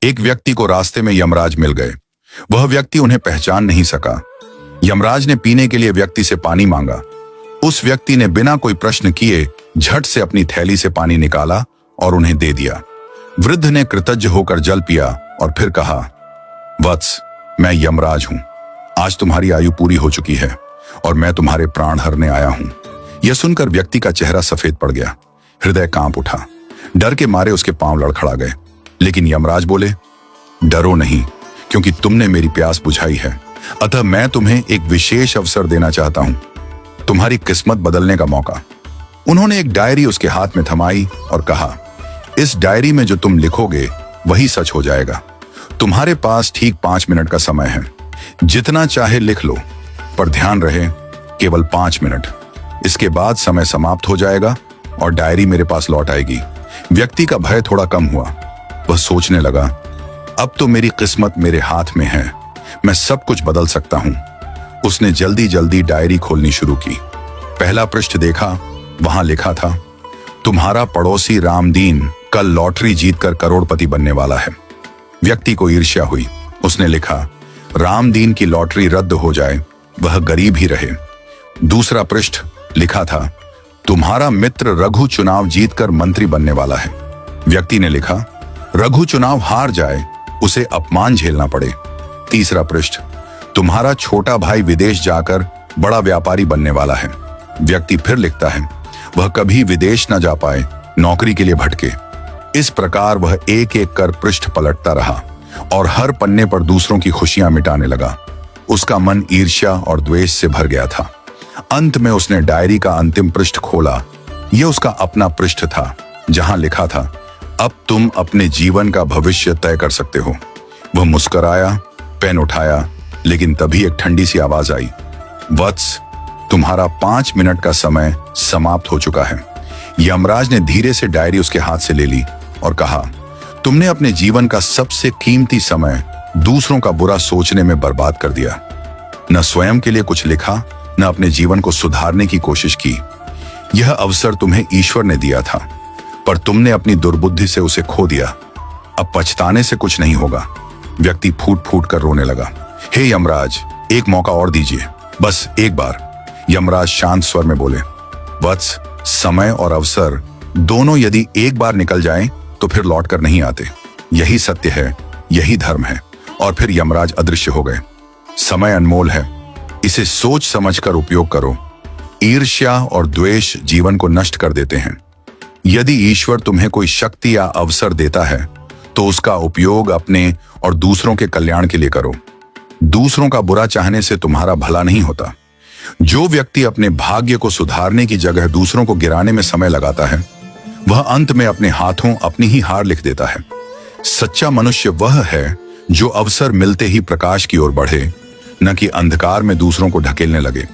एक व्यक्ति को रास्ते में यमराज मिल गए। वह व्यक्ति उन्हें पहचान नहीं सका। यमराज ने पीने के लिए व्यक्ति से पानी मांगा। उस व्यक्ति ने बिना कोई प्रश्न किए झट से अपनी थैली से पानी निकाला और उन्हें दे दिया। वृद्ध ने कृतज्ञ होकर जल पिया और फिर कहा, वत्स, मैं यमराज हूं। आज तुम्हारी आयु पूरी हो चुकी है और मैं तुम्हारे प्राण हरने आया हूं। यह सुनकर व्यक्ति का चेहरा सफेद पड़ गया। हृदय कांप उठा। डर के मारे उसके पांव लड़खड़ा गए। लेकिन यमराज बोले, डरो नहीं, क्योंकि तुमने मेरी प्यास बुझाई है। अतः मैं तुम्हें एक विशेष अवसर देना चाहता हूं, तुम्हारी किस्मत बदलने का मौका। उन्होंने एक डायरी उसके हाथ में थमाई और कहा, इस डायरी में जो तुम लिखोगे वही सच हो जाएगा। तुम्हारे पास ठीक 5 मिनट का समय है। जितना चाहे लिख लो, पर ध्यान रहे केवल 5 मिनट। इसके बाद समय समाप्त हो जाएगा और डायरी मेरे पास लौट आएगी। व्यक्ति का भय थोड़ा कम हुआ। वह सोचने लगा, अब तो मेरी किस्मत मेरे हाथ में है, मैं सब कुछ बदल सकता हूं। उसने जल्दी जल्दी डायरी खोलनी शुरू की। पहला पृष्ठ देखा। वहां लिखा था, तुम्हारा पड़ोसी रामदीन कल लॉटरी जीतकर करोड़पति बनने वाला है। व्यक्ति को ईर्ष्या हुई। उसने लिखा, रामदीन की लॉटरी रद्द हो जाए, वह गरीब ही रहे। दूसरा पृष्ठ लिखा था, तुम्हारा मित्र रघु चुनाव जीतकर मंत्री बनने वाला है। व्यक्ति ने लिखा, रघु चुनाव हार जाए, उसे अपमान झेलना पड़े। तीसरा पृष्ठ, तुम्हारा छोटा भाई विदेश जाकर बड़ा व्यापारी बनने वाला है। व्यक्ति फिर लिखता है, वह कभी विदेश न जा पाए, नौकरी के लिए भटके। इस प्रकार वह एक एक कर पृष्ठ पलटता रहा और हर पन्ने पर दूसरों की खुशियां मिटाने लगा। उसका मन ईर्ष्या और द्वेष से भर गया था। अंत में उसने डायरी का अंतिम पृष्ठ खोला। यह उसका अपना पृष्ठ था, जहां लिखा था, अब तुम अपने जीवन का भविष्य तय कर सकते हो। वह मुस्कुराया, पेन उठाया, लेकिन तभी एक ठंडी सी आवाज आई, वत्स, तुम्हारा 5 मिनट का समय समाप्त हो चुका है। यमराज ने धीरे से डायरी उसके हाथ से ले ली और कहा, तुमने अपने जीवन का सबसे कीमती समय दूसरों का बुरा सोचने में बर्बाद कर दिया। न स्वयं के लिए कुछ लिखा, न अपने जीवन को सुधारने की कोशिश की। यह अवसर तुम्हें ईश्वर ने दिया था, पर तुमने अपनी दुर्बुद्धि से उसे खो दिया। अब पछताने से कुछ नहीं होगा। व्यक्ति फूट फूट कर रोने लगा। हे यमराज, एक मौका और दीजिए, बस एक बार। यमराज शांत स्वर में बोले, वत्स, समय और अवसर दोनों यदि एक बार निकल जाएं, तो फिर लौट कर नहीं आते। यही सत्य है, यही धर्म है। और फिर यमराज अदृश्य हो गए। समय अनमोल है, इसे सोच समझकर उपयोग करो। ईर्ष्या और द्वेष जीवन को नष्ट कर देते हैं। यदि ईश्वर तुम्हें कोई शक्ति या अवसर देता है, तो उसका उपयोग अपने और दूसरों के कल्याण के लिए करो। दूसरों का बुरा चाहने से तुम्हारा भला नहीं होता। जो व्यक्ति अपने भाग्य को सुधारने की जगह दूसरों को गिराने में समय लगाता है, वह अंत में अपने हाथों अपनी ही हार लिख देता है। सच्चा मनुष्य वह है जो अवसर मिलते ही प्रकाश की ओर बढ़े, न कि अंधकार में दूसरों को ढकेलने लगे।